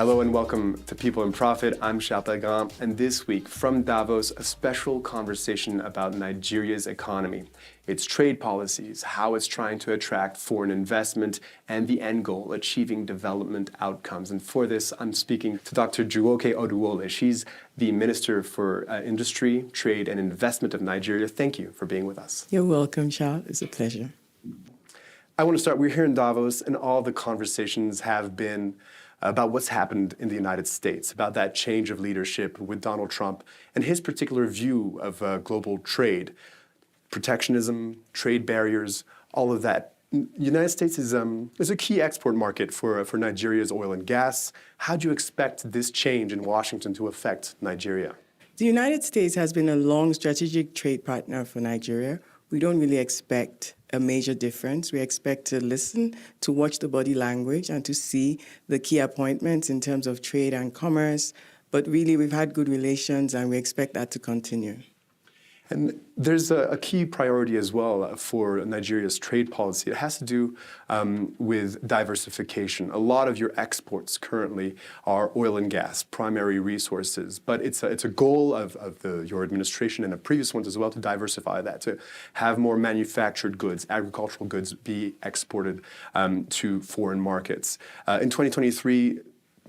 Hello and welcome to People in Profit. I'm Pellegrin, and this week from Davos, a special conversation about Nigeria's economy, its trade policies, how it's trying to attract foreign investment, and the end goal, achieving development outcomes. And for this, I'm speaking to Dr. Jumoke Oduwole. She's the Minister for Industry, Trade, and Investment of Nigeria. Thank you for being with us. You're welcome, Charles. It's a pleasure. I want to start, we're here in Davos, and all the conversations have been about what's happened in the United States, about that change of leadership with Donald Trump and his particular view of global trade, protectionism, trade barriers, all of that. The United States is a key export market for Nigeria's oil and gas. How do you expect this change in Washington to affect Nigeria? The United States has been a long strategic trade partner for Nigeria. We don't really expect a major difference. We expect to listen, to watch the body language, and to see the key appointments in terms of trade and commerce. But really, we've had good relations, and we expect that to continue. And there's a key priority as well for Nigeria's trade policy. It has to do with diversification. A lot of your exports currently are oil and gas, primary resources. But it's a goal of your administration and the previous ones as well to diversify that, to have more manufactured goods, agricultural goods be exported to foreign markets. In 2023,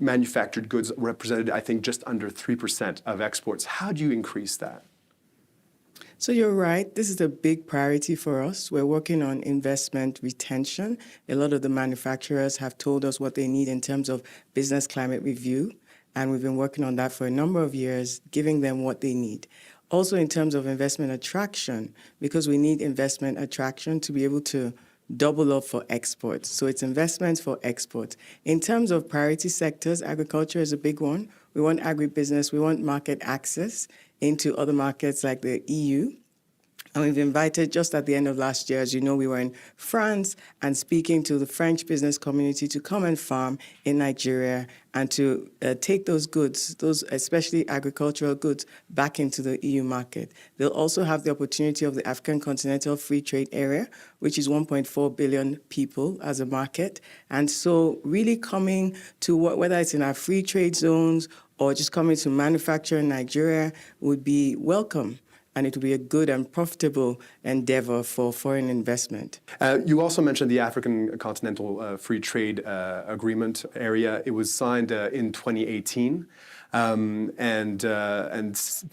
manufactured goods represented, I think, just under 3% of exports. How do you increase that? So you're right. This is a big priority for us. We're working on investment retention. A lot of the manufacturers have told us what they need in terms of business climate review, and we've been working on that for a number of years, giving them what they need. Also in terms of investment attraction, because we need investment attraction to be able to double up for exports. So it's investments for exports. In terms of priority sectors, agriculture is a big one. We want agribusiness, we want market access into other markets like the EU. And we've invited, just at the end of last year, as you know, we were in France and speaking to the French business community to come and farm in Nigeria and to take those goods, those especially agricultural goods, back into the EU market. They'll also have the opportunity of the African Continental Free Trade Area, which is 1.4 billion people as a market. And so really coming to whether it's in our free trade zones or just coming to manufacture in Nigeria would be welcome. And it will be a good and profitable endeavor for foreign investment. You also mentioned the African Continental Free Trade Agreement area. It was signed in 2018. And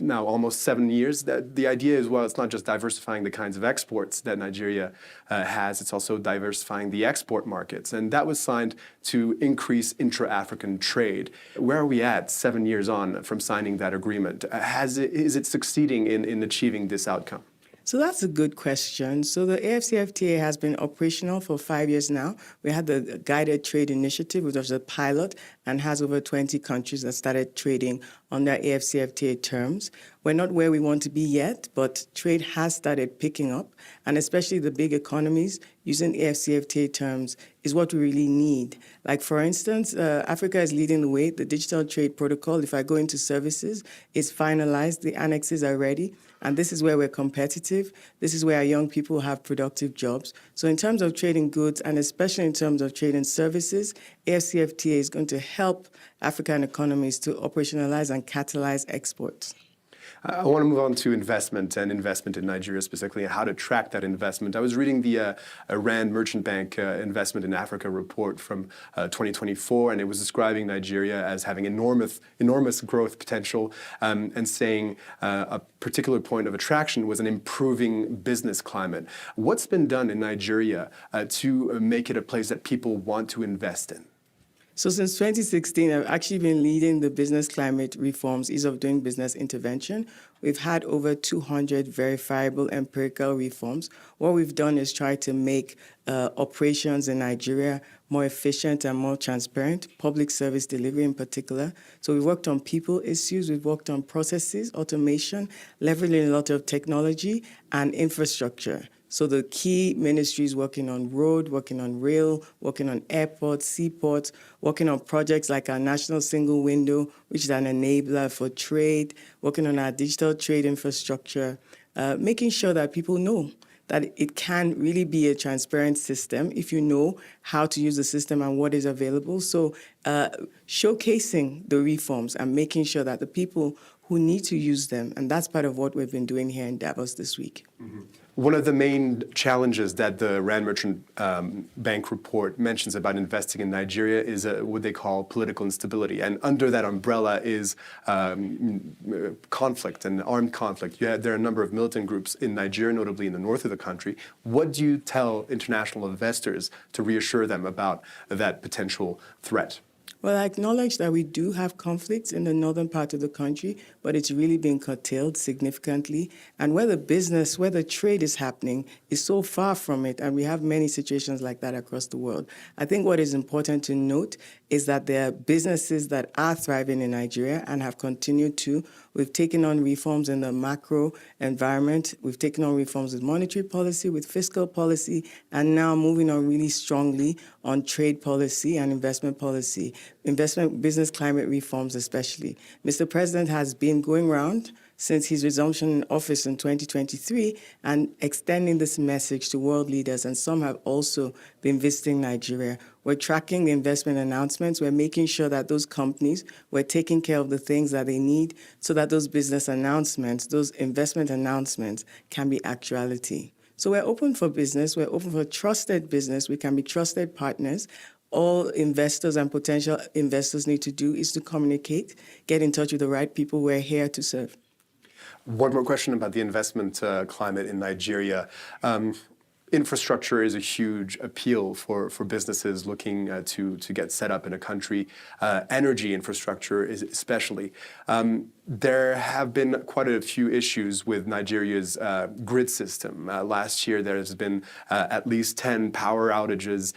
now almost 7 years. The idea is, well, it's not just diversifying the kinds of exports that Nigeria has, it's also diversifying the export markets. And that was signed to increase intra-African trade. Where are we at 7 years on from signing that agreement? Is it succeeding in achieving this outcome? So that's a good question. So the AfCFTA has been operational for 5 years now. We had the Guided Trade Initiative, which was a pilot and has over 20 countries that started trading under AfCFTA terms. We're not where we want to be yet, but trade has started picking up, and especially the big economies using AfCFTA terms is what we really need. Like, for instance, Africa is leading the way. The Digital Trade Protocol, if I go into services, is finalized. The annexes are ready. And this is where we're competitive. This is where our young people have productive jobs. So in terms of trading goods, and especially in terms of trading services, AfCFTA is going to help African economies to operationalize and catalyze exports. I want to move on to investment and investment in Nigeria specifically and how to track that investment. I was reading the Rand Merchant Bank Investment in Africa report from 2024, and it was describing Nigeria as having enormous growth potential and saying a particular point of attraction was an improving business climate. What's been done in Nigeria to make it a place that people want to invest in? So since 2016, I've actually been leading the business climate reforms, ease of doing business intervention. We've had over 200 verifiable empirical reforms. What we've done is try to make operations in Nigeria more efficient and more transparent, public service delivery in particular. So we've worked on people issues, we've worked on processes, automation, leveraging a lot of technology and infrastructure. So the key ministries working on road, working on rail, working on airports, seaports, working on projects like our National Single Window, which is an enabler for trade, working on our digital trade infrastructure, making sure that people know that it can really be a transparent system if you know how to use the system and what is available. So showcasing the reforms and making sure that the people who need to use them, and that's part of what we've been doing here in Davos this week. Mm-hmm. One of the main challenges that the Rand Merchant Bank report mentions about investing in Nigeria is what they call political instability. And under that umbrella is conflict and armed conflict. There are a number of militant groups in Nigeria, notably in the north of the country. What do you tell international investors to reassure them about that potential threat? Well, I acknowledge that we do have conflicts in the northern part of the country, but it's really been curtailed significantly. And where the trade is happening is so far from it, and we have many situations like that across the world. I think what is important to note is that there are businesses that are thriving in Nigeria and have continued to. We've taken on reforms in the macro environment. We've taken on reforms with monetary policy, with fiscal policy, and now moving on really strongly on trade policy and investment policy, investment business climate reforms especially. Mr. President has been going around since his resumption in office in 2023 and extending this message to world leaders, and some have also been visiting Nigeria. We're tracking the investment announcements. We're making sure that those companies, we're taking care of the things that they need so that those business announcements, those investment announcements can be actuality. So we're open for business. We're open for trusted business. We can be trusted partners. All investors and potential investors need to do is to communicate, get in touch with the right people. We're here to serve. One more question about the investment climate in Nigeria. Infrastructure is a huge appeal for businesses looking to get set up in a country. Energy infrastructure is especially. There have been quite a few issues with Nigeria's grid system. Last year, there has been at least 10 power outages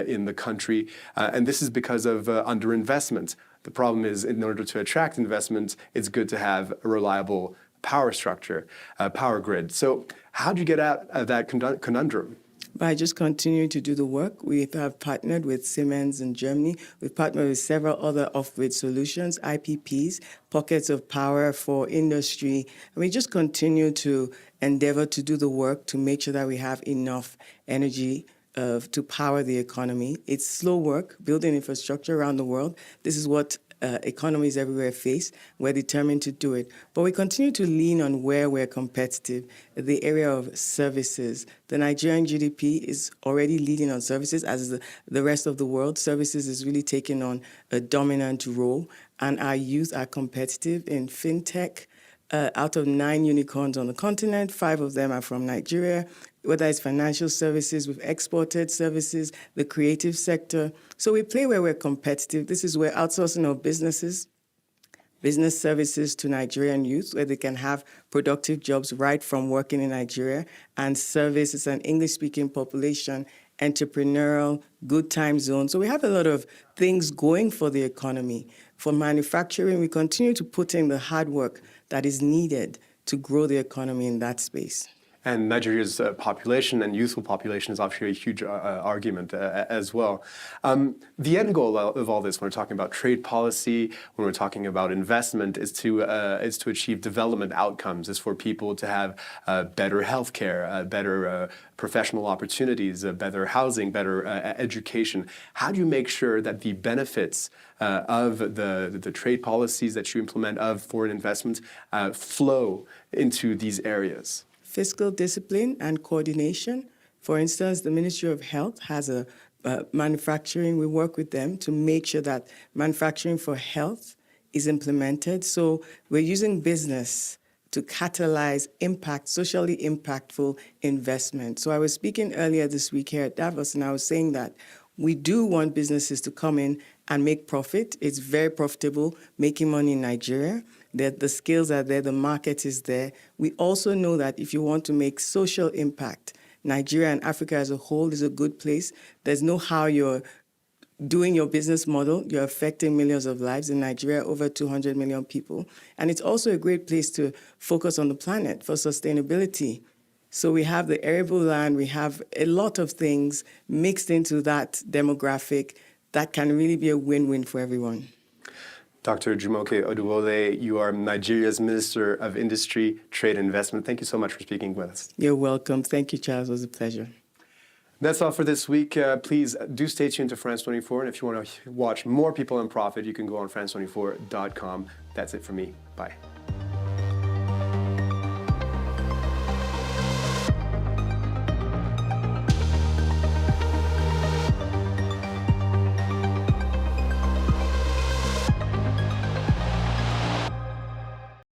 in the country, and this is because of underinvestment. The problem is, in order to attract investment, it's good to have a reliable power structure, power grid. So how do you get out of that conundrum? By just continuing to do the work. We have partnered with Siemens in Germany. We've partnered with several other off-grid solutions, IPPs, pockets of power for industry. And we just continue to endeavor to do the work to make sure that we have enough energy to power the economy. It's slow work, building infrastructure around the world. This is what economies everywhere face. We're determined to do it. But we continue to lean on where we're competitive, the area of services. The Nigerian GDP is already leading on services, as is the rest of the world. Services is really taking on a dominant role, and our youth are competitive in fintech. Out of 9 unicorns on the continent, 5 of them are from Nigeria. Whether it's financial services, we've exported services, the creative sector. So we play where we're competitive. This is where outsourcing of business services to Nigerian youth, where they can have productive jobs right from working in Nigeria, and service is an English-speaking population, entrepreneurial, good time zone. So we have a lot of things going for the economy. For manufacturing, we continue to put in the hard work that is needed to grow the economy in that space. And Nigeria's population and youthful population is obviously a huge argument as well. The end goal of all this, when we're talking about trade policy, when we're talking about investment, is to achieve development outcomes, is for people to have better healthcare, better professional opportunities, better housing, better education. How do you make sure that the benefits of the trade policies that you implement, of foreign investments, flow into these areas? Fiscal discipline and coordination. For instance, the Ministry of Health has a manufacturing. We work with them to make sure that manufacturing for health is implemented. So we're using business to catalyze impact, socially impactful investment. So I was speaking earlier this week here at Davos, and I was saying that we do want businesses to come in and make profit. It's very profitable, making money in Nigeria. The skills are there, the market is there. We also know that if you want to make social impact, Nigeria and Africa as a whole is a good place. There's no how you're doing your business model. You're affecting millions of lives in Nigeria, over 200 million people. And it's also a great place to focus on the planet for sustainability. So we have the arable land, we have a lot of things mixed into that demographic that can really be a win-win for everyone. Dr. Jumoke Oduwole, you are Nigeria's Minister of Industry, Trade and Investment. Thank you so much for speaking with us. You're welcome. Thank you, Charles. It was a pleasure. That's all for this week. Please do stay tuned to France 24. And if you want to watch more People in Profit, you can go on France24.com. That's it for me. Bye.